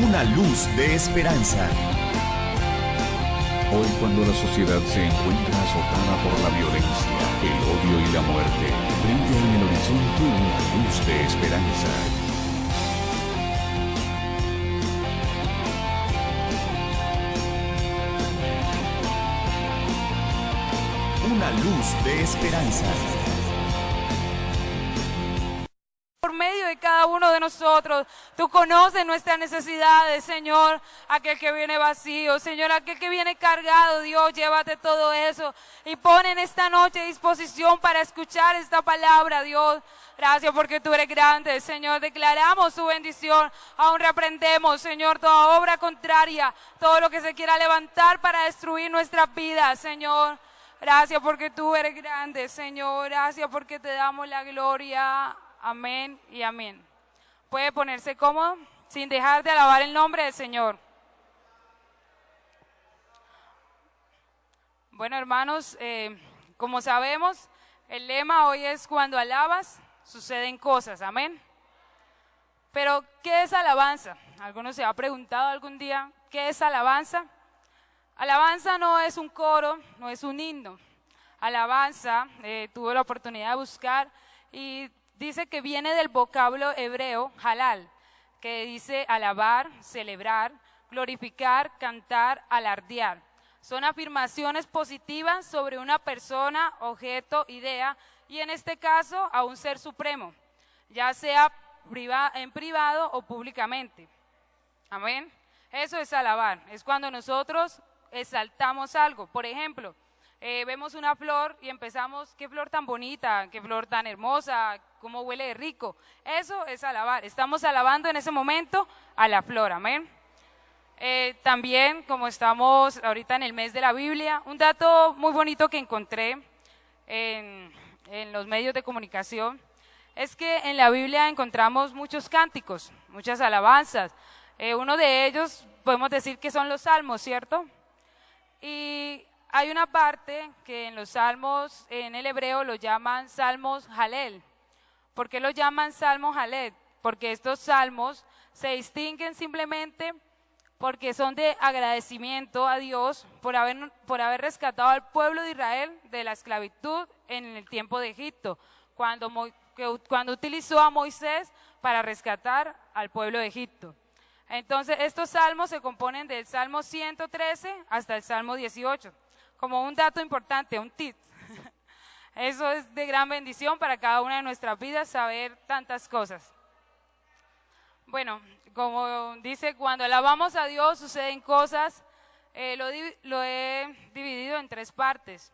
Una luz de esperanza. Hoy, cuando la sociedad se encuentra azotada por la violencia, el odio y la muerte, brilla en el horizonte una luz de esperanza. Una luz de esperanza. Por medio de cada uno de nosotros, tú conoces nuestras necesidades, Señor, aquel que viene vacío, Señor, aquel que viene cargado, Dios, llévate todo eso y pon en esta noche disposición para escuchar esta palabra, Dios. Gracias porque tú eres grande, Señor, declaramos tu bendición, aún reprendemos, Señor, toda obra contraria, todo lo que se quiera levantar para destruir nuestras vidas, Señor. Gracias porque tú eres grande, Señor, gracias porque te damos la gloria. Amén y amén. Puede ponerse cómodo sin dejar de alabar el nombre del Señor. Bueno, hermanos, como sabemos, el lema hoy es: cuando alabas, suceden cosas. Amén. Pero, ¿qué es alabanza? ¿Alguno se ha preguntado algún día qué es alabanza? Alabanza no es un coro, no es un himno. Alabanza, tuve la oportunidad de buscar y dice que viene del vocablo hebreo halal, que dice alabar, celebrar, glorificar, cantar, alardear. Son afirmaciones positivas sobre una persona, objeto, idea, y en este caso a un ser supremo, ya sea en privado o públicamente. Amén. Eso es alabar, es cuando nosotros exaltamos algo. Por ejemplo, vemos una flor y empezamos: qué flor tan bonita, qué flor tan hermosa, cómo huele de rico. Eso es alabar, estamos alabando en ese momento a la flor, amén. También, como estamos ahorita en el mes de la Biblia, un dato muy bonito que encontré en los medios de comunicación es que en la Biblia encontramos muchos cánticos, muchas alabanzas. Uno de ellos podemos decir que son los salmos, ¿cierto? Y hay una parte que en los salmos, en el hebreo, lo llaman salmos halel. ¿Por qué lo llaman salmos halel? Porque estos salmos se distinguen simplemente porque son de agradecimiento a Dios por haber rescatado al pueblo de Israel de la esclavitud en el tiempo de Egipto, cuando utilizó a Moisés para rescatar al pueblo de Egipto. Entonces, estos salmos se componen del Salmo 113 hasta el Salmo 18. Como un dato importante, un tip. Eso es de gran bendición para cada una de nuestras vidas, saber tantas cosas. Bueno, como dice, cuando alabamos a Dios suceden cosas. Lo he dividido en 3 partes.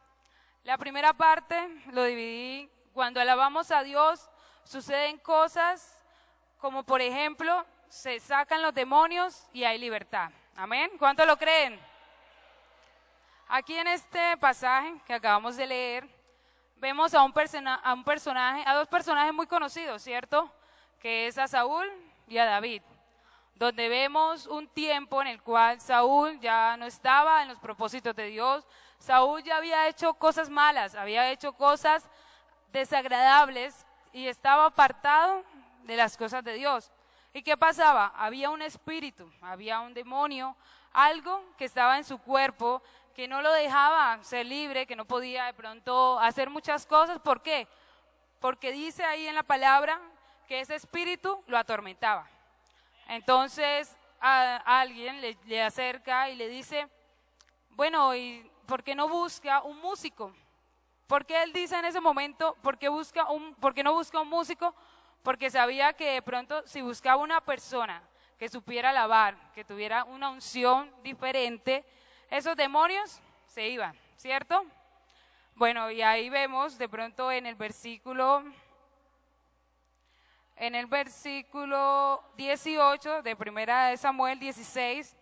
La primera parte lo dividí: cuando alabamos a Dios suceden cosas como, por ejemplo, se sacan los demonios y hay libertad. Amén. ¿Cuántos lo creen? Aquí en este pasaje que acabamos de leer, vemos a dos personajes muy conocidos, ¿cierto? Que es a Saúl y a David, donde vemos un tiempo en el cual Saúl ya no estaba en los propósitos de Dios. Saúl ya había hecho cosas malas, había hecho cosas desagradables y estaba apartado de las cosas de Dios. ¿Y qué pasaba? Había un espíritu, había un demonio, algo que estaba en su cuerpo que no lo dejaba ser libre, que no podía de pronto hacer muchas cosas. ¿Por qué? Porque dice ahí en la palabra que ese espíritu lo atormentaba. Entonces alguien le acerca y le dice: bueno, ¿y por qué no busca un músico? ¿Por qué él dice en ese momento, por qué no busca un músico? Porque sabía que de pronto si buscaba una persona que supiera alabar, que tuviera una unción diferente, esos demonios se iban, ¿cierto? Bueno, y ahí vemos de pronto en el versículo 18 de 1 Samuel 16,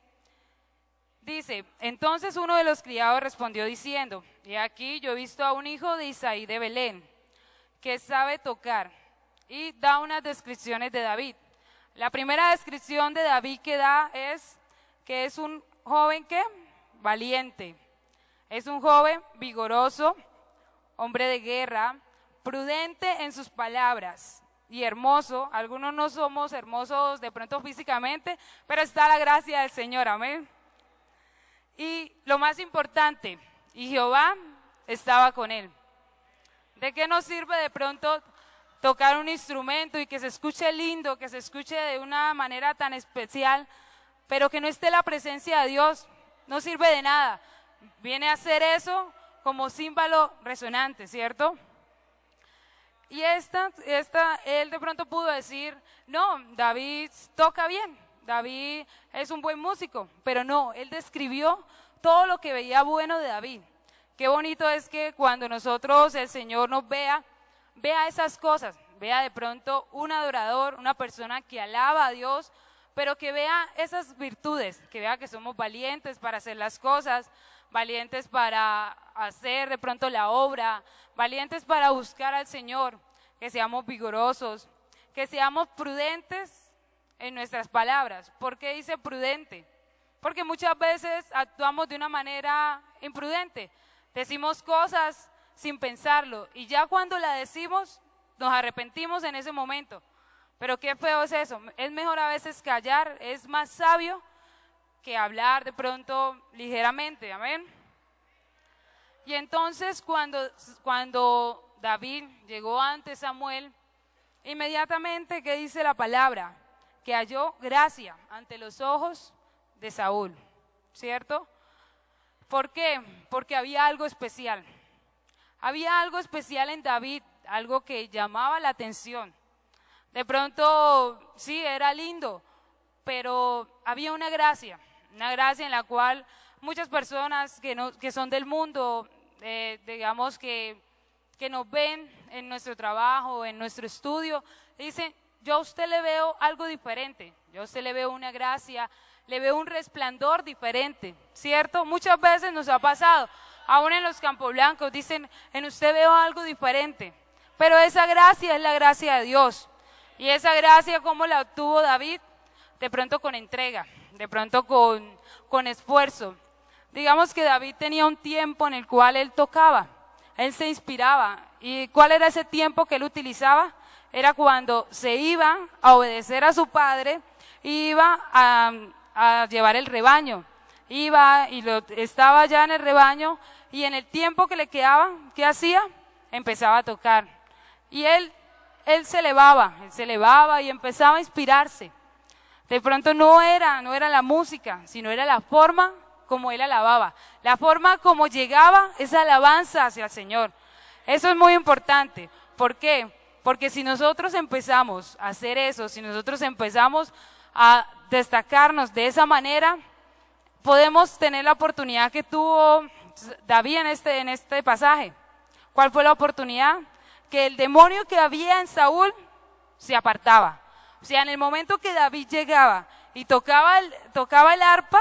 dice: entonces uno de los criados respondió diciendo: he aquí, yo he visto a un hijo de Isaí de Belén, que sabe tocar, y da unas descripciones de David. La primera descripción de David que da es que es un joven que valiente, es un joven vigoroso, hombre de guerra, prudente en sus palabras y hermoso. Algunos no somos hermosos de pronto físicamente, pero está la gracia del Señor, amén. Y lo más importante, y Jehová estaba con él. ¿De qué nos sirve de pronto tocar un instrumento y que se escuche lindo, que se escuche de una manera tan especial, pero que no esté la presencia de Dios? No sirve de nada. Viene a hacer eso como címbalo resonante, ¿cierto? Y él de pronto pudo decir, no, David toca bien, David es un buen músico, pero no, él describió todo lo que veía bueno de David. Qué bonito es que cuando nosotros, el Señor nos vea esas cosas, vea de pronto un adorador, una persona que alaba a Dios, pero que vea esas virtudes, que vea que somos valientes para hacer las cosas, valientes para hacer de pronto la obra, valientes para buscar al Señor, que seamos vigorosos, que seamos prudentes en nuestras palabras. ¿Por qué dice prudente? Porque muchas veces actuamos de una manera imprudente, decimos cosas sin pensarlo y ya cuando la decimos nos arrepentimos en ese momento. Pero qué feo es eso, es mejor a veces callar, es más sabio que hablar de pronto ligeramente, amén. Y entonces cuando David llegó ante Samuel, inmediatamente, ¿qué dice la palabra? Que halló gracia ante los ojos de Saúl, ¿cierto? ¿Por qué? Porque había algo especial. Había algo especial en David, algo que llamaba la atención. De pronto, sí, era lindo, pero había una gracia en la cual muchas personas que son del mundo, digamos que nos ven en nuestro trabajo, en nuestro estudio, dicen, yo a usted le veo algo diferente, yo a usted le veo una gracia, le veo un resplandor diferente, ¿cierto? Muchas veces nos ha pasado, aún en los Campos Blancos, dicen, en usted veo algo diferente, pero esa gracia es la gracia de Dios. Y esa gracia, ¿cómo la obtuvo David? De pronto con entrega, de pronto con esfuerzo. Digamos que David tenía un tiempo en el cual él tocaba, él se inspiraba. ¿Y cuál era ese tiempo que él utilizaba? Era cuando se iba a obedecer a su padre, iba a llevar el rebaño, estaba ya en el rebaño y en el tiempo que le quedaba, ¿qué hacía? Empezaba a tocar. Y él se elevaba y empezaba a inspirarse. De pronto no era la música, sino era la forma como él alababa, la forma como llegaba esa alabanza hacia el Señor. Eso es muy importante. ¿Por qué? Porque si nosotros empezamos a hacer eso, si nosotros empezamos a destacarnos de esa manera, podemos tener la oportunidad que tuvo David en este pasaje. ¿Cuál fue la oportunidad? Que el demonio que había en Saúl se apartaba. O sea, en el momento que David llegaba y tocaba el arpa,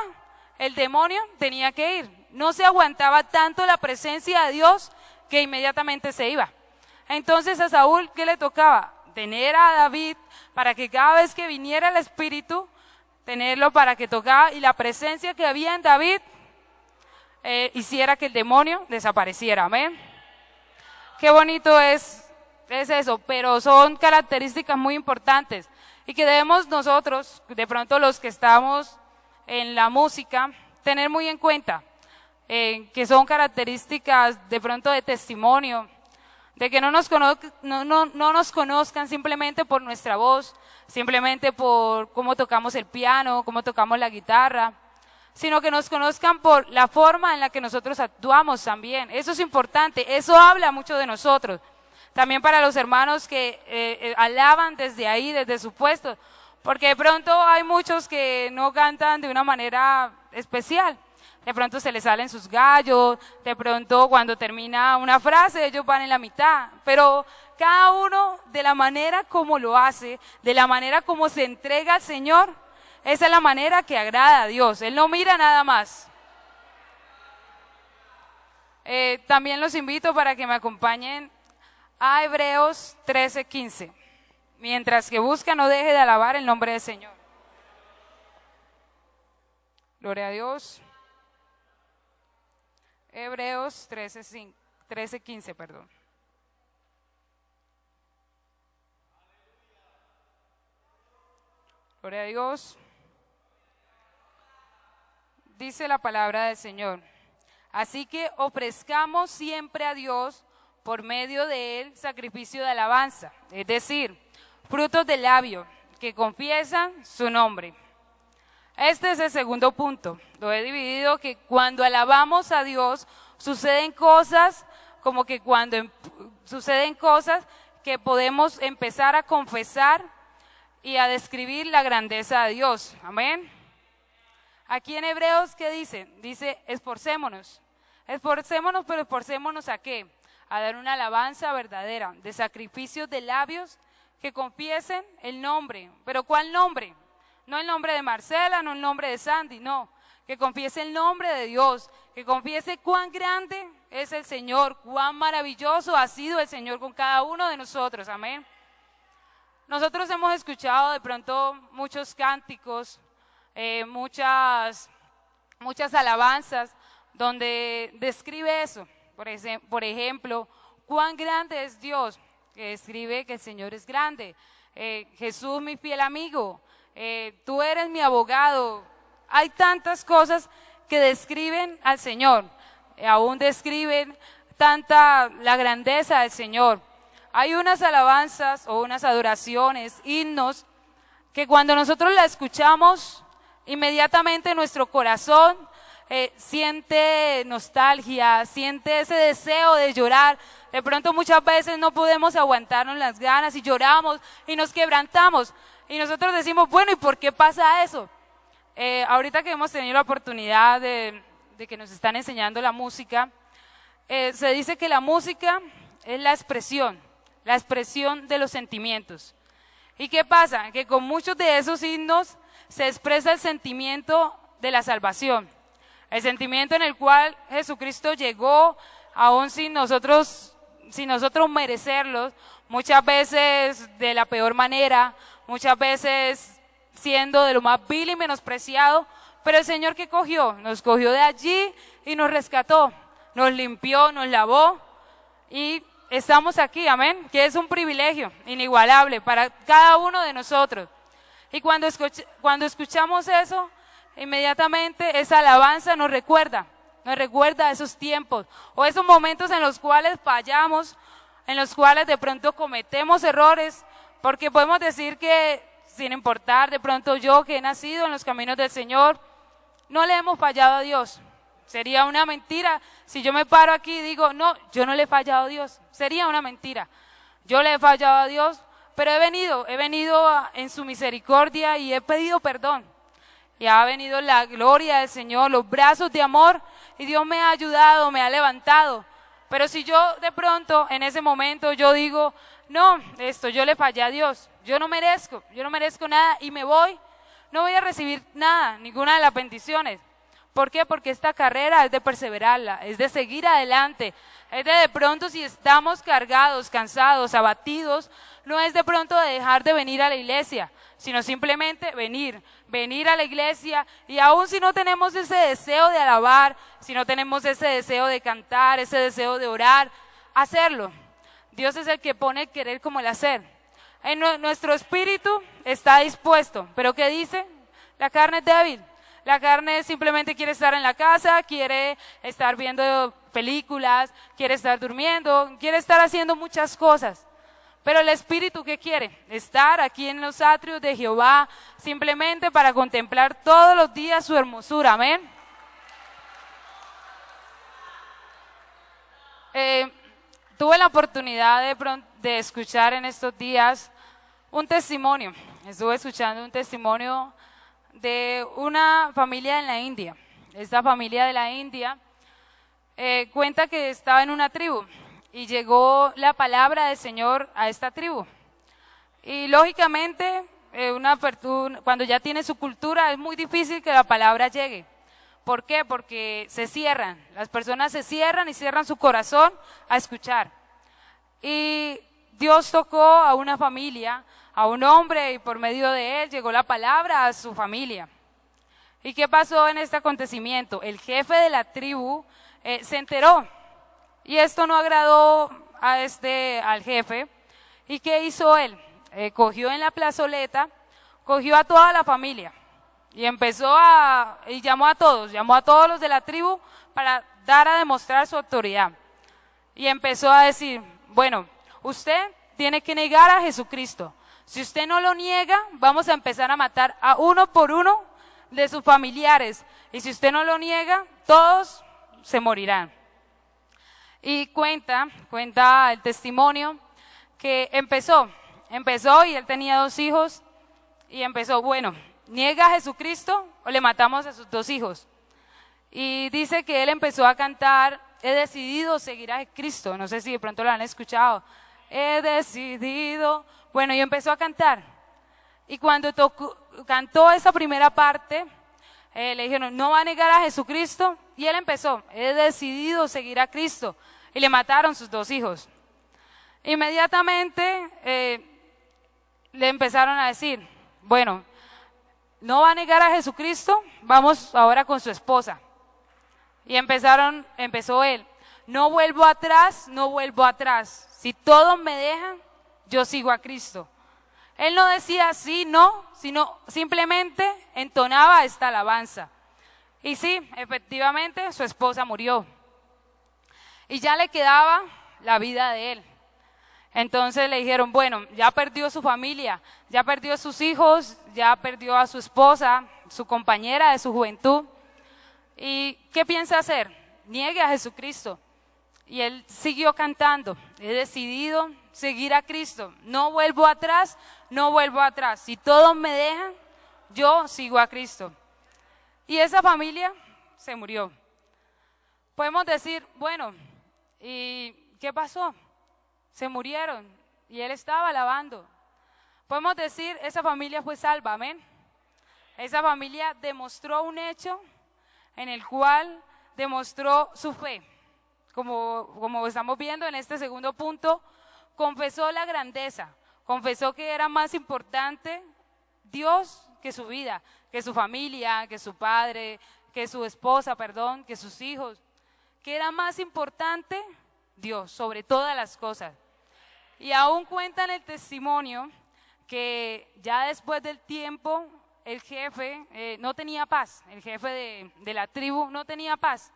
el demonio tenía que ir. No se aguantaba tanto la presencia de Dios que inmediatamente se iba. Entonces a Saúl, ¿qué le tocaba? Tener a David para que cada vez que viniera el Espíritu, tenerlo para que tocaba y la presencia que había en David hiciera que el demonio desapareciera. Amén. Qué bonito es eso, pero son características muy importantes y que debemos nosotros, de pronto los que estamos en la música, tener muy en cuenta, que son características de pronto de testimonio, de que no nos conozcan simplemente por nuestra voz, simplemente por cómo tocamos el piano, cómo tocamos la guitarra, sino que nos conozcan por la forma en la que nosotros actuamos también. Eso es importante, eso habla mucho de nosotros. También para los hermanos que alaban desde ahí, desde su puesto, porque de pronto hay muchos que no cantan de una manera especial. De pronto se les salen sus gallos, de pronto cuando termina una frase ellos van en la mitad, pero cada uno de la manera como lo hace, de la manera como se entrega al Señor, esa es la manera que agrada a Dios. Él no mira nada más. También los invito para que me acompañen a Hebreos 13:15. Mientras que busca, no deje de alabar el nombre del Señor. Gloria a Dios. Hebreos 13:15, perdón. Gloria a Dios. Dice la palabra del Señor. Así que ofrezcamos siempre a Dios por medio de él sacrificio de alabanza, es decir, frutos del labio que confiesan su nombre. Este es el segundo punto. Lo he dividido que cuando alabamos a Dios suceden cosas como que suceden cosas que podemos empezar a confesar y a describir la grandeza de Dios. Amén. Aquí en Hebreos, ¿qué dice? Dice, esforcémonos. Esforcémonos, pero esforcémonos ¿a qué? A dar una alabanza verdadera, de sacrificios de labios que confiesen el nombre. ¿Pero cuál nombre? No el nombre de Marcela, no el nombre de Sandy, no. Que confiese el nombre de Dios, que confiese cuán grande es el Señor, cuán maravilloso ha sido el Señor con cada uno de nosotros. Amén. Nosotros hemos escuchado de pronto muchos cánticos, muchas alabanzas donde describe eso. Por ejemplo, cuán grande es Dios, que describe que el Señor es grande. Jesús, mi fiel amigo, tú eres mi abogado. Hay tantas cosas que describen al Señor, aún describen la grandeza del Señor. Hay unas alabanzas o unas adoraciones, himnos, que cuando nosotros la escuchamos, inmediatamente nuestro corazón siente nostalgia, siente ese deseo de llorar. De pronto muchas veces no podemos aguantarnos las ganas y lloramos y nos quebrantamos. Y nosotros decimos, bueno, ¿y por qué pasa eso? Ahorita que hemos tenido la oportunidad de que nos están enseñando la música, se dice que la música es la expresión de los sentimientos. ¿Y qué pasa? Que con muchos de esos himnos se expresa el sentimiento de la salvación, el sentimiento en el cual Jesucristo llegó, aún sin nosotros merecerlos, muchas veces de la peor manera, muchas veces siendo de lo más vil y menospreciado, pero el Señor que nos cogió de allí y nos rescató, nos limpió, nos lavó y estamos aquí, amén, que es un privilegio inigualable para cada uno de nosotros. Y cuando escuchamos eso, inmediatamente esa alabanza nos recuerda esos tiempos o esos momentos en los cuales fallamos, en los cuales de pronto cometemos errores, porque podemos decir que sin importar de pronto yo que he nacido en los caminos del Señor, no le hemos fallado a Dios. Sería una mentira si yo me paro aquí y digo, no, yo no le he fallado a Dios. Sería una mentira. Yo le he fallado a Dios, pero he venido en su misericordia y he pedido perdón. Y ha venido la gloria del Señor, los brazos de amor, y Dios me ha ayudado, me ha levantado. Pero si yo de pronto en ese momento yo digo, no, yo le fallé a Dios, yo no merezco nada y me voy, no voy a recibir nada, ninguna de las bendiciones. ¿Por qué? Porque esta carrera es de perseverarla, es de seguir adelante, es de pronto si estamos cargados, cansados, abatidos, no es de pronto de dejar de venir a la iglesia, sino simplemente venir a la iglesia y aún si no tenemos ese deseo de alabar, si no tenemos ese deseo de cantar, ese deseo de orar, hacerlo. Dios es el que pone el querer como el hacer. Nuestro espíritu está dispuesto, pero ¿qué dice? La carne es débil. La carne simplemente quiere estar en la casa, quiere estar viendo películas, quiere estar durmiendo, quiere estar haciendo muchas cosas. Pero el espíritu, ¿qué quiere? Estar aquí en los atrios de Jehová, simplemente para contemplar todos los días su hermosura. Amén. Tuve la oportunidad de escuchar en estos días un testimonio. Estuve escuchando un testimonio de una familia en la India. Esta familia de la India cuenta que estaba en una tribu y llegó la palabra del Señor a esta tribu. Y lógicamente, cuando ya tiene su cultura, es muy difícil que la palabra llegue. ¿Por qué? Porque se cierran, las personas se cierran y cierran su corazón a escuchar. Y Dios tocó a una familia, a un hombre, y por medio de él llegó la palabra a su familia. ¿Y qué pasó en este acontecimiento? El jefe de la tribu se enteró, y esto no agradó al jefe. ¿Y qué hizo él? Cogió en la plazoleta, cogió a toda la familia y llamó a todos los de la tribu para dar a demostrar su autoridad. Y empezó a decir, bueno, usted tiene que negar a Jesucristo. Si usted no lo niega, vamos a empezar a matar a uno por uno de sus familiares. Y si usted no lo niega, todos se morirán. Y cuenta el testimonio que empezó y él tenía 2 hijos y empezó, bueno, niega a Jesucristo o le matamos a sus 2 hijos. Y dice que él empezó a cantar, he decidido seguir a Cristo. No sé si de pronto lo han escuchado. He decidido. Bueno, y empezó a cantar. Y cuando cantó esa primera parte, le dijeron, no va a negar a Jesucristo. Y él empezó, he decidido seguir a Cristo. Y le mataron sus 2 hijos. Inmediatamente le empezaron a decir, bueno, no va a negar a Jesucristo, vamos ahora con su esposa. Y empezó él, no vuelvo atrás, no vuelvo atrás. Si todos me dejan, yo sigo a Cristo. Él no decía sí, no, sino simplemente entonaba esta alabanza. Y sí, efectivamente, su esposa murió. Y ya le quedaba la vida de él. Entonces le dijeron, bueno, ya perdió su familia, ya perdió a sus hijos, ya perdió a su esposa, su compañera de su juventud. ¿Y qué piensa hacer? Niegue a Jesucristo. Y él siguió cantando, he decidido seguir a Cristo, no vuelvo atrás, no vuelvo atrás. Si todos me dejan, yo sigo a Cristo. Y esa familia se murió. Podemos decir, bueno, ¿y qué pasó? Se murieron y él estaba alabando. Podemos decir, esa familia fue salva, amén. Esa familia demostró un hecho en el cual demostró su fe. Como estamos viendo en este segundo punto, confesó la grandeza, confesó que era más importante Dios que su vida, que su familia, que su padre, que su esposa, que sus hijos, que era más importante Dios sobre todas las cosas. Y aún cuentan el testimonio que ya después del tiempo el jefe no tenía paz, el jefe de la tribu no tenía paz,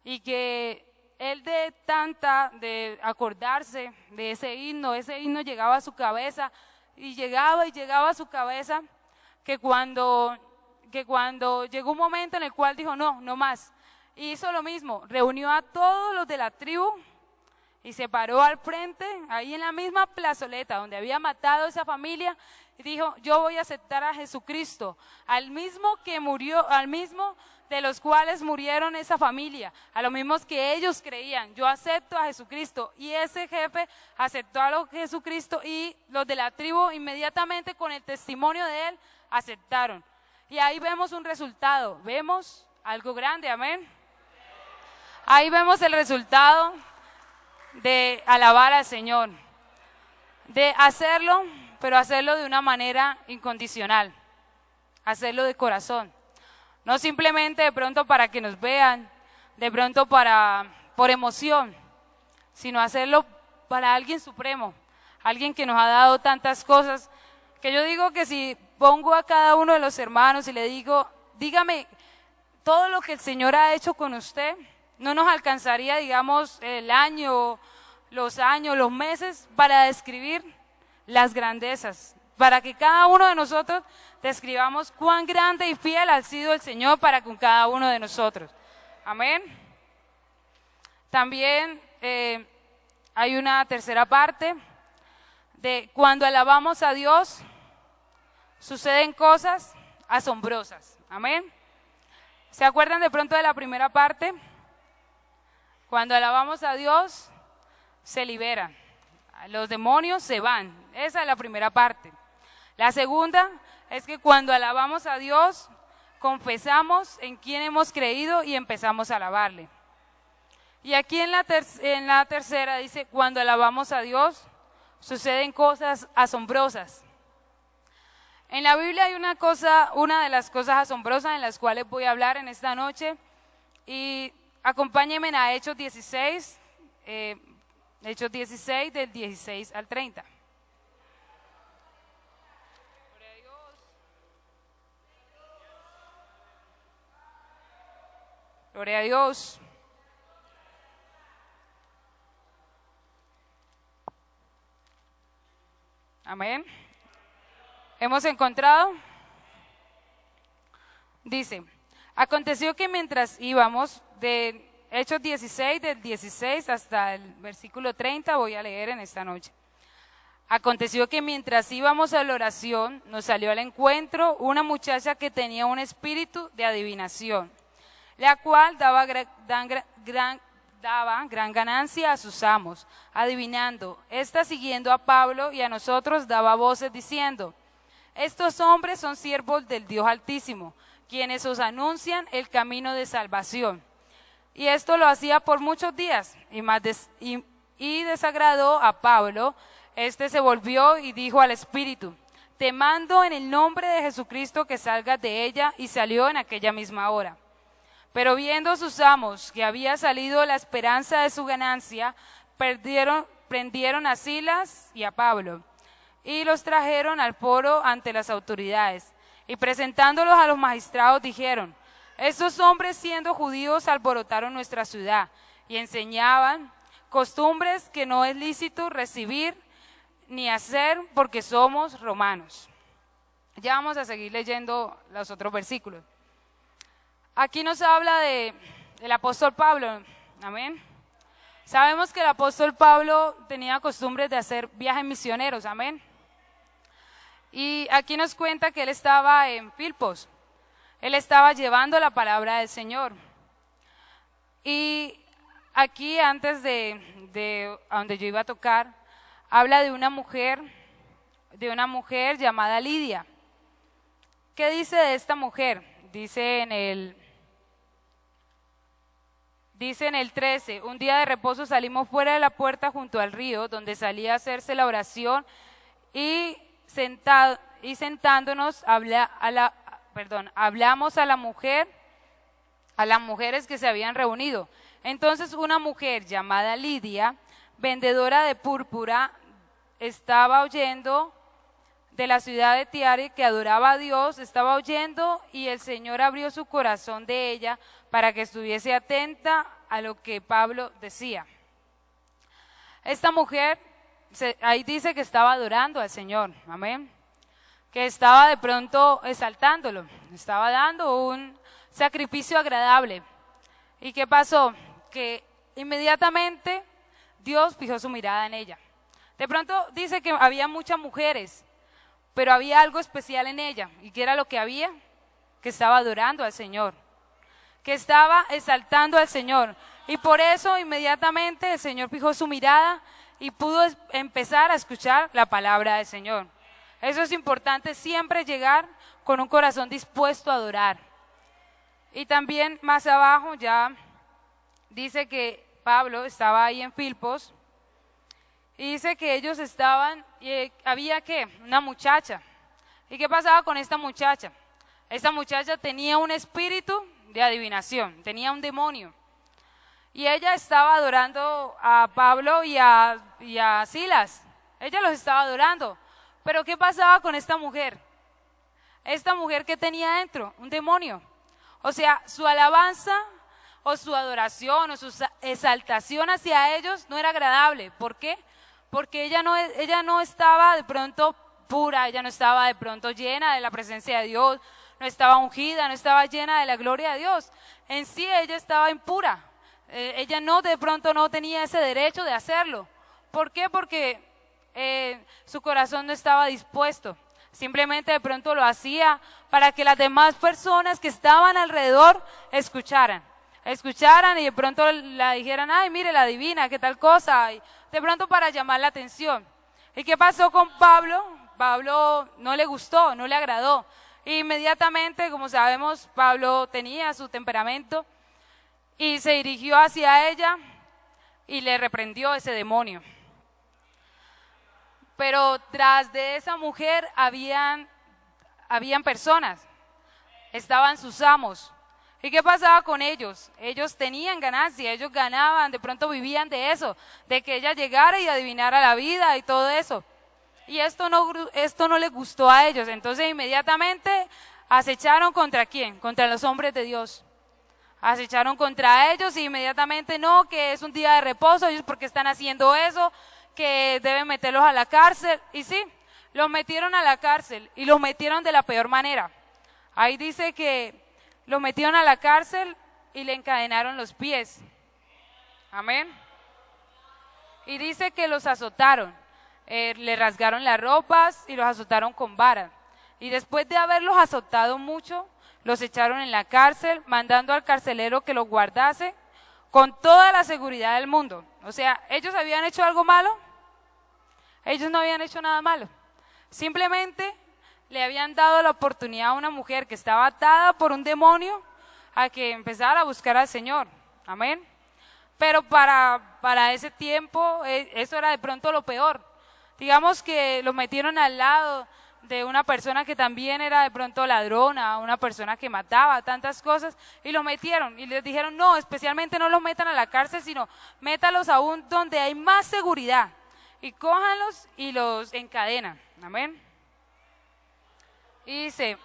y que él de acordarse de ese himno llegaba a su cabeza y llegaba a su cabeza, que cuando llegó un momento en el cual dijo no más, y hizo lo mismo, reunió a todos los de la tribu y se paró al frente, ahí en la misma plazoleta donde había matado a esa familia, y dijo, yo voy a aceptar a Jesucristo, al mismo que murió, al mismo de los cuales murieron esa familia, a los mismos que ellos creían, yo acepto a Jesucristo. Y ese jefe aceptó a Jesucristo y los de la tribu inmediatamente con el testimonio de él aceptaron. Y ahí vemos un resultado, vemos algo grande, amén. Ahí vemos el resultado de alabar al Señor, de hacerlo, pero hacerlo de una manera incondicional, hacerlo de corazón. No simplemente de pronto para que nos vean, de pronto por emoción, sino hacerlo para alguien supremo, alguien que nos ha dado tantas cosas, que yo digo que si pongo a cada uno de los hermanos y le digo, dígame todo lo que el Señor ha hecho con usted, no nos alcanzaría, digamos, el año, los meses para describir las grandezas, para que cada uno de nosotros describamos cuán grande y fiel ha sido el Señor para con cada uno de nosotros. Amén. También hay una tercera parte de cuando alabamos a Dios, suceden cosas asombrosas. Amén. ¿Se acuerdan de pronto de la primera parte? Cuando alabamos a Dios, se liberan. Los demonios se van. Esa es la primera parte. La segunda es que cuando alabamos a Dios, confesamos en quién hemos creído y empezamos a alabarle. Y aquí en la tercera dice, cuando alabamos a Dios, suceden cosas asombrosas. En la Biblia hay una de las cosas asombrosas en las cuales voy a hablar en esta noche, y acompáñenme a Hechos 16, Hechos 16 del 16 al 30. Gloria a Dios. Amén. ¿Hemos encontrado? Dice, aconteció que mientras íbamos de Hechos 16, del 16 hasta el versículo 30, voy a leer en esta noche. Aconteció que mientras íbamos a la oración, nos salió al encuentro una muchacha que tenía un espíritu de adivinación, la cual daba gran ganancia a sus amos, adivinando. Esta, siguiendo a Pablo y a nosotros, daba voces diciendo, estos hombres son siervos del Dios Altísimo, quienes os anuncian el camino de salvación. Y esto lo hacía por muchos días, y desagradó a Pablo. Este se volvió y dijo al espíritu, te mando en el nombre de Jesucristo que salgas de ella, y salió en aquella misma hora. Pero viendo sus amos que había salido la esperanza de su ganancia, prendieron a Silas y a Pablo, y los trajeron al foro ante las autoridades, y presentándolos a los magistrados dijeron, estos hombres siendo judíos alborotaron nuestra ciudad, y enseñaban costumbres que no es lícito recibir ni hacer porque somos romanos. Ya vamos a seguir leyendo los otros versículos. Aquí nos habla del apóstol Pablo, amén. Sabemos que el apóstol Pablo tenía costumbres de hacer viajes misioneros, amén. Y aquí nos cuenta que él estaba en Filipos, él estaba llevando la palabra del Señor. Y aquí antes de a donde yo iba a tocar, habla de una mujer llamada Lidia. ¿Qué dice de esta mujer? Dice en el 13, un día de reposo salimos fuera de la puerta junto al río, donde salía a hacerse la oración, y sentándonos hablamos a las mujeres que se habían reunido. Entonces una mujer llamada Lidia, vendedora de púrpura, estaba oyendo de la ciudad de Tiare, que adoraba a Dios, estaba oyendo, y el Señor abrió su corazón de ella para que estuviese atenta a lo que Pablo decía. Esta mujer, ahí dice que estaba adorando al Señor, amén, que estaba de pronto exaltándolo, estaba dando un sacrificio agradable. ¿Y qué pasó? Que inmediatamente Dios fijó su mirada en ella. De pronto dice que había muchas mujeres, pero había algo especial en ella. ¿Y qué era lo que había? Que estaba adorando al Señor, que estaba exaltando al Señor. Y por eso inmediatamente el Señor fijó su mirada y pudo empezar a escuchar la palabra del Señor. Eso es importante, siempre llegar con un corazón dispuesto a adorar. Y también más abajo ya dice que Pablo estaba ahí en Filipos, y dice que ellos estaban, y había ¿qué? Una muchacha. ¿Y qué pasaba con esta muchacha? Esta muchacha tenía un espíritu de adivinación, tenía un demonio. Y ella estaba adorando a Pablo y a Silas. Ella los estaba adorando. Pero ¿qué pasaba con esta mujer? Esta mujer, ¿qué tenía dentro? Un demonio. O sea, su alabanza o su adoración o su exaltación hacia ellos no era agradable. ¿Por qué? Porque ella no estaba de pronto pura, ella no estaba de pronto llena de la presencia de Dios, no estaba ungida, no estaba llena de la gloria de Dios. En sí ella estaba impura. Ella de pronto no tenía ese derecho de hacerlo. ¿Por qué? Porque su corazón no estaba dispuesto. Simplemente de pronto lo hacía para que las demás personas que estaban alrededor escucharan y de pronto la dijeran, ay, mire, la divina, qué tal cosa, y de pronto para llamar la atención. ¿Y qué pasó con Pablo? Pablo no le gustó, no le agradó. E inmediatamente, como sabemos, Pablo tenía su temperamento y se dirigió hacia ella y le reprendió ese demonio. Pero tras de esa mujer habían personas, estaban sus amos. ¿Y qué pasaba con ellos? Ellos tenían ganancia, ellos ganaban, de pronto vivían de eso, de que ella llegara y adivinara la vida y todo eso. Y esto no les gustó a ellos, entonces inmediatamente acecharon ¿contra quién? Contra los hombres de Dios. acecharon contra ellos y inmediatamente no, que es un día de reposo, ellos porque están haciendo eso, que deben meterlos a la cárcel. Y sí, los metieron a la cárcel y los metieron de la peor manera. Ahí dice que los metieron a la cárcel y le encadenaron los pies. Amén. Y dice que los azotaron, le rasgaron las ropas y los azotaron con varas. Y después de haberlos azotado mucho, los echaron en la cárcel, mandando al carcelero que los guardase con toda la seguridad del mundo. O sea, ¿ellos habían hecho algo malo? Ellos no habían hecho nada malo. Simplemente le habían dado la oportunidad a una mujer que estaba atada por un demonio a que empezara a buscar al Señor. Amén. Pero para ese tiempo, eso era de pronto lo peor. Digamos que lo metieron al lado de una persona que también era de pronto ladrona, una persona que mataba, tantas cosas, y los metieron. Y les dijeron, no, especialmente no los metan a la cárcel, sino métalos aún donde hay más seguridad. Y cójanlos y los encadenan. Amén. Y dice,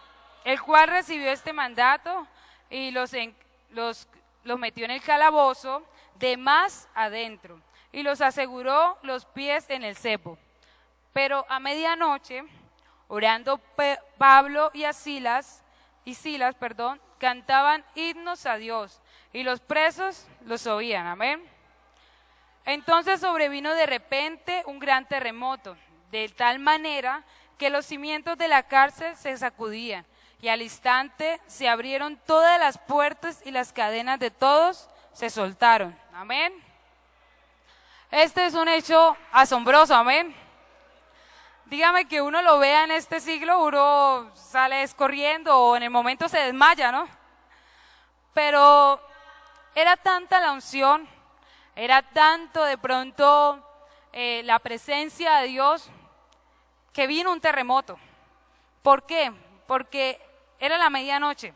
el cual recibió este mandato y los metió en el calabozo de más adentro y los aseguró los pies en el cepo. Pero a medianoche, orando Pablo y Silas, cantaban himnos a Dios y los presos los oían. Amén. Entonces sobrevino de repente un gran terremoto, de tal manera que los cimientos de la cárcel se sacudían y al instante se abrieron todas las puertas y las cadenas de todos se soltaron. Amén. Este es un hecho asombroso. Amén. Dígame que uno lo vea en este siglo, uno sale corriendo o en el momento se desmaya, ¿no? Pero era tanta la unción, era tanto de pronto la presencia de Dios que vino un terremoto. ¿Por qué? Porque era la medianoche,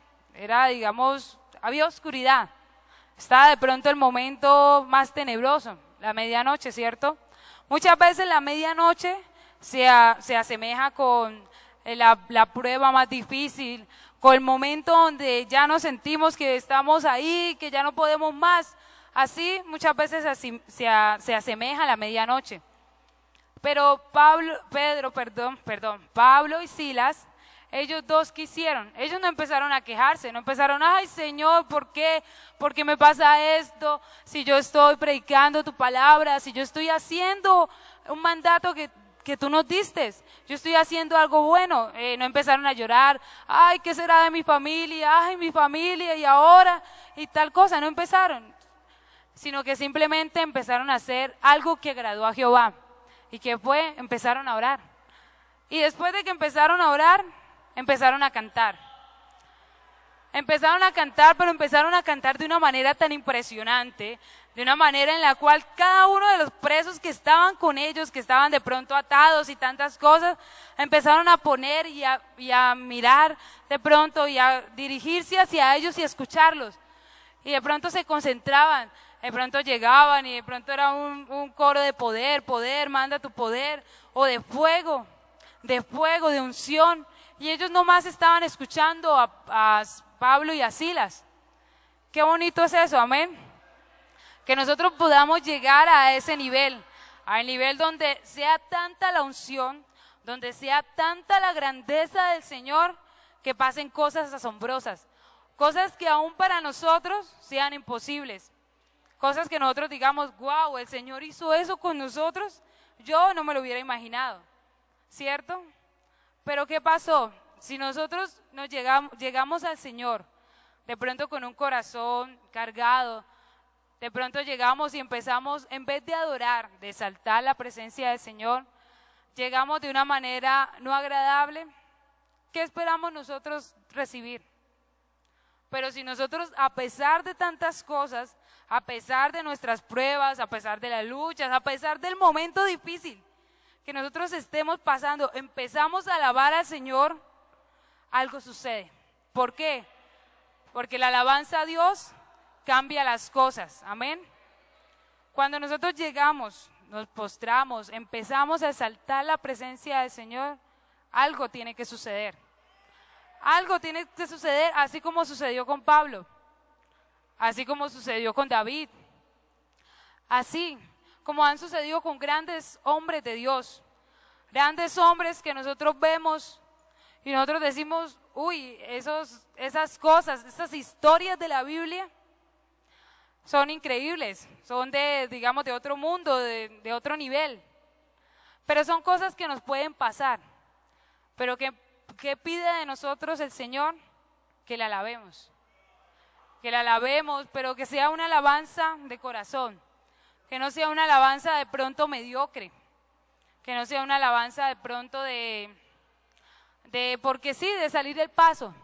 había oscuridad. Estaba de pronto el momento más tenebroso, la medianoche, ¿cierto? Muchas veces la medianoche se asemeja con la prueba más difícil, con el momento donde ya nos sentimos que estamos ahí, que ya no podemos más. Así muchas veces se asemeja a la medianoche. Pero Pablo y Silas, ellos dos quisieron, ellos no empezaron a quejarse, no empezaron, ay Señor, ¿por qué? ¿Por qué me pasa esto? Si yo estoy predicando tu palabra, si yo estoy haciendo un mandato que tú nos diste, yo estoy haciendo algo bueno. No empezaron a llorar, ay, ¿qué será de mi familia? Ay, mi familia, y ahora, y tal cosa, no empezaron, sino que simplemente empezaron a hacer algo que agradó a Jehová, y que fue, empezaron a orar. Y después de que empezaron a orar, empezaron a cantar. Empezaron a cantar, pero empezaron a cantar de una manera tan impresionante, de una manera en la cual cada uno de los presos que estaban con ellos, que estaban de pronto atados y tantas cosas, empezaron a poner y a mirar de pronto y a dirigirse hacia ellos y a escucharlos. Y de pronto se concentraban, de pronto llegaban y de pronto era un coro de poder, manda tu poder, o de fuego, de unción. Y ellos nomás estaban escuchando a Pablo y a Silas. Qué bonito es eso, amén. Que nosotros podamos llegar a ese nivel, al nivel donde sea tanta la unción, donde sea tanta la grandeza del Señor, que pasen cosas asombrosas, cosas que aún para nosotros sean imposibles, cosas que nosotros digamos, wow, el Señor hizo eso con nosotros, yo no me lo hubiera imaginado, ¿cierto? Pero ¿qué pasó? Si nosotros llegamos al Señor, de pronto con un corazón cargado, de pronto llegamos y empezamos, en vez de adorar, de exaltar la presencia del Señor, llegamos de una manera no agradable, ¿qué esperamos nosotros recibir? Pero si nosotros, a pesar de tantas cosas, a pesar de nuestras pruebas, a pesar de las luchas, a pesar del momento difícil que nosotros estemos pasando, empezamos a alabar al Señor, algo sucede. ¿Por qué? Porque la alabanza a Dios cambia las cosas, amén. Cuando nosotros llegamos, nos postramos, empezamos a exaltar la presencia del Señor, algo tiene que suceder. Algo tiene que suceder, así como sucedió con Pablo. así como sucedió con David, así como han sucedido con grandes hombres de Dios, grandes hombres que nosotros vemos y nosotros decimos, uy, esas cosas, esas historias de la Biblia son increíbles, son digamos, de otro mundo, de otro nivel. Pero son cosas que nos pueden pasar. Pero ¿qué pide de nosotros el Señor? Que le alabemos. Que le alabemos, pero que sea una alabanza de corazón. Que no sea una alabanza de pronto mediocre. Que no sea una alabanza de pronto porque sí, de salir del paso.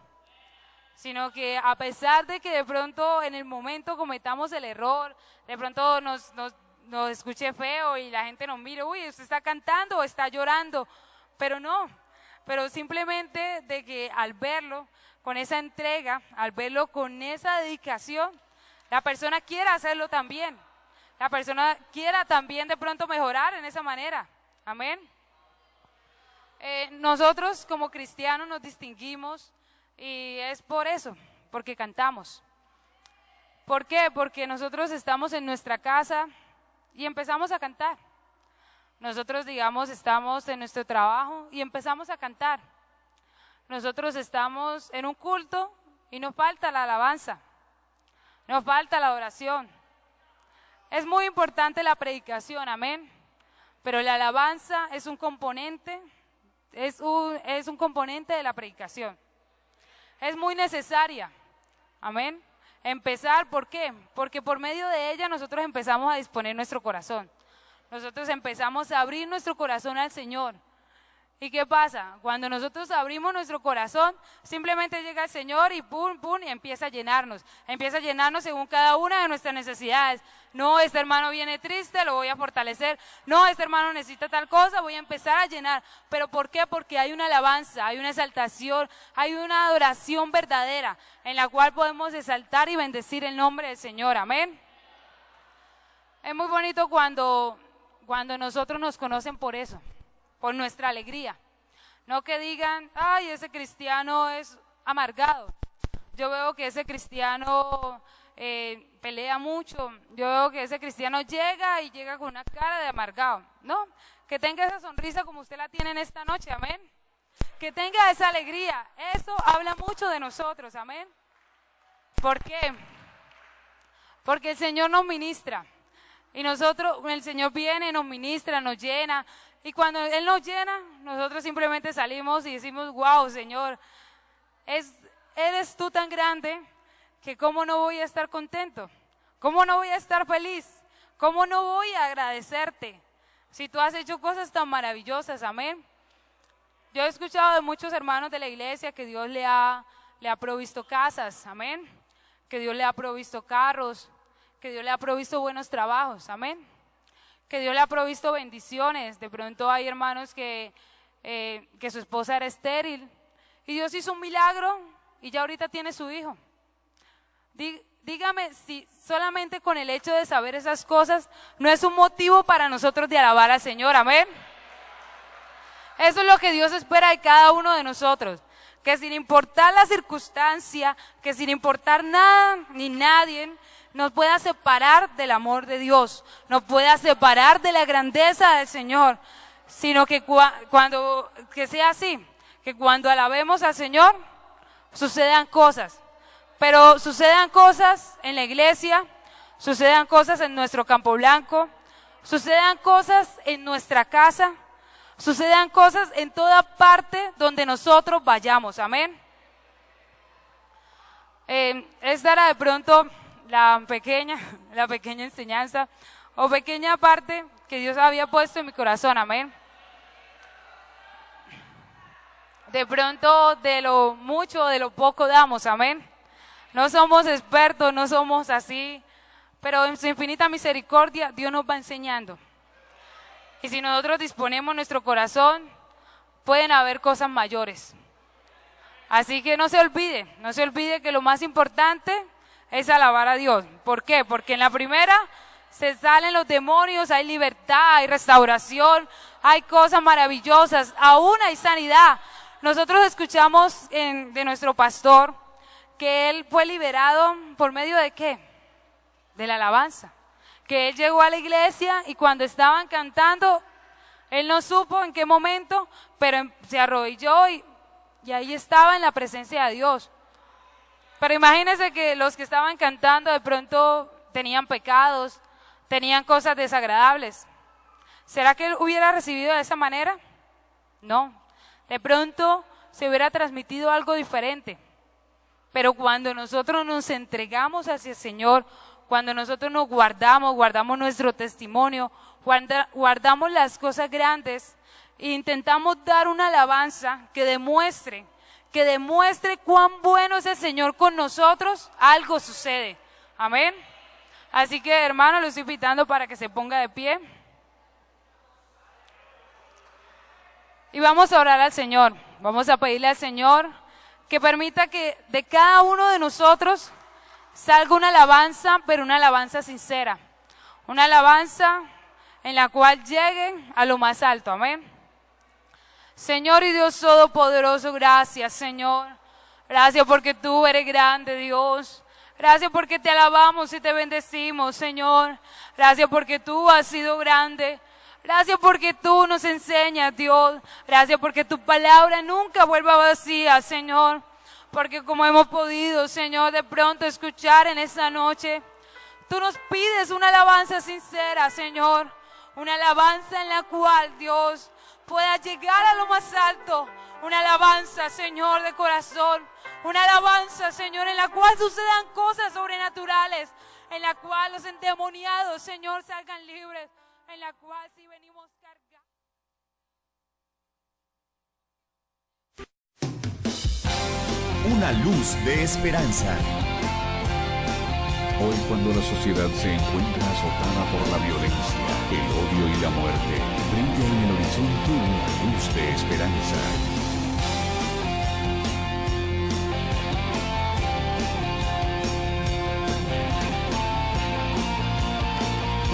Sino que a pesar de que de pronto en el momento cometamos el error, de pronto nos escuche feo y la gente nos mire, uy, usted está cantando o está llorando, pero no, pero simplemente de que al verlo con esa entrega, al verlo con esa dedicación, la persona quiera hacerlo también, la persona quiera también de pronto mejorar en esa manera, amén. Nosotros como cristianos nos distinguimos y es por eso, porque cantamos. ¿Por qué? Porque nosotros estamos en nuestra casa y empezamos a cantar. Nosotros, digamos, estamos en nuestro trabajo y empezamos a cantar. Nosotros estamos en un culto y nos falta la alabanza, nos falta la oración. Es muy importante la predicación, amén, pero la alabanza es un componente, es un componente de la predicación. Es muy necesaria, amén. Empezar, ¿por qué? Porque por medio de ella nosotros empezamos a disponer nuestro corazón. Nosotros empezamos a abrir nuestro corazón al Señor. ¿Y qué pasa? Cuando nosotros abrimos nuestro corazón, simplemente llega el Señor y pum, pum, y empieza a llenarnos según cada una de nuestras necesidades. No, este hermano viene triste, lo voy a fortalecer. No, este hermano necesita tal cosa, voy a empezar a llenar. ¿Pero por qué? Porque hay una alabanza, hay una exaltación, hay una adoración verdadera en la cual podemos exaltar y bendecir el nombre del Señor, amén. Es muy bonito cuando nosotros nos conocen por eso, por nuestra alegría. No que digan, ay, ese cristiano es amargado. Yo veo que ese cristiano pelea mucho. Yo veo que ese cristiano llega con una cara de amargado. No, que tenga esa sonrisa como usted la tiene en esta noche, amén. Que tenga esa alegría. Eso habla mucho de nosotros, amén. ¿Por qué? Porque el Señor nos ministra. Y el Señor viene, nos ministra, nos llena. Y cuando Él nos llena, nosotros simplemente salimos y decimos, wow, Señor, eres tú tan grande que cómo no voy a estar contento, cómo no voy a estar feliz, cómo no voy a agradecerte si tú has hecho cosas tan maravillosas, amén. Yo he escuchado de muchos hermanos de la iglesia que Dios le ha provisto casas, amén, que Dios le ha provisto carros, que Dios le ha provisto buenos trabajos, amén, que Dios le ha provisto bendiciones. De pronto hay hermanos que su esposa era estéril y Dios hizo un milagro y ya ahorita tiene su hijo. Dígame si solamente con el hecho de saber esas cosas no es un motivo para nosotros de alabar al Señor, amén. Eso es lo que Dios espera de cada uno de nosotros, que sin importar la circunstancia, que sin importar nada ni nadie nos pueda separar del amor de Dios, nos pueda separar de la grandeza del Señor, sino que que sea así, que cuando alabemos al Señor sucedan cosas, pero sucedan cosas en la iglesia, sucedan cosas en nuestro Campo Blanco, sucedan cosas en nuestra casa, sucedan cosas en toda parte donde nosotros vayamos, amén. Esta era de pronto la pequeña enseñanza o pequeña parte que Dios había puesto en mi corazón, amén. De pronto de lo mucho, de lo poco damos, amén. No somos expertos, no somos así, pero en su infinita misericordia Dios nos va enseñando. Y si nosotros disponemos nuestro corazón, pueden haber cosas mayores. Así que no se olvide que lo más importante es alabar a Dios. ¿Por qué? Porque en la primera se salen los demonios, hay libertad, hay restauración, hay cosas maravillosas, aún hay sanidad. Nosotros escuchamos de nuestro pastor que él fue liberado por medio de ¿qué? De la alabanza. Que él llegó a la iglesia y cuando estaban cantando, él no supo en qué momento, pero se arrodilló y ahí estaba en la presencia de Dios. Pero imagínense que los que estaban cantando de pronto tenían pecados, tenían cosas desagradables. ¿Será que él hubiera recibido de esa manera? No. De pronto se hubiera transmitido algo diferente. Pero cuando nosotros nos entregamos hacia el Señor, cuando nosotros nos guardamos nuestro testimonio, guardamos las cosas grandes e intentamos dar una alabanza que demuestre cuán bueno es el Señor con nosotros, algo sucede. Amén. Así que, hermano, lo estoy invitando para que se ponga de pie. Y vamos a orar al Señor. Vamos a pedirle al Señor que permita que de cada uno de nosotros salga una alabanza, pero una alabanza sincera. Una alabanza en la cual llegue a lo más alto. Amén. Señor y Dios Todopoderoso, gracias, Señor. Gracias porque tú eres grande, Dios. Gracias porque te alabamos y te bendecimos, Señor. Gracias porque tú has sido grande. Gracias porque tú nos enseñas, Dios. Gracias porque tu palabra nunca vuelva vacía, Señor. Porque como hemos podido, Señor, de pronto escuchar en esta noche, tú nos pides una alabanza sincera, Señor. Una alabanza en la cual, Dios, pueda llegar a lo más alto. Una alabanza, Señor, de corazón. Una alabanza, Señor, en la cual sucedan cosas sobrenaturales. En la cual los endemoniados, Señor, salgan libres. En la cual si venimos cargados. Una luz de esperanza. Hoy, cuando la sociedad se encuentra azotada por la violencia, el odio y la muerte, brilla en el horizonte una luz de esperanza.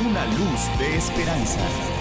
Una luz de esperanza.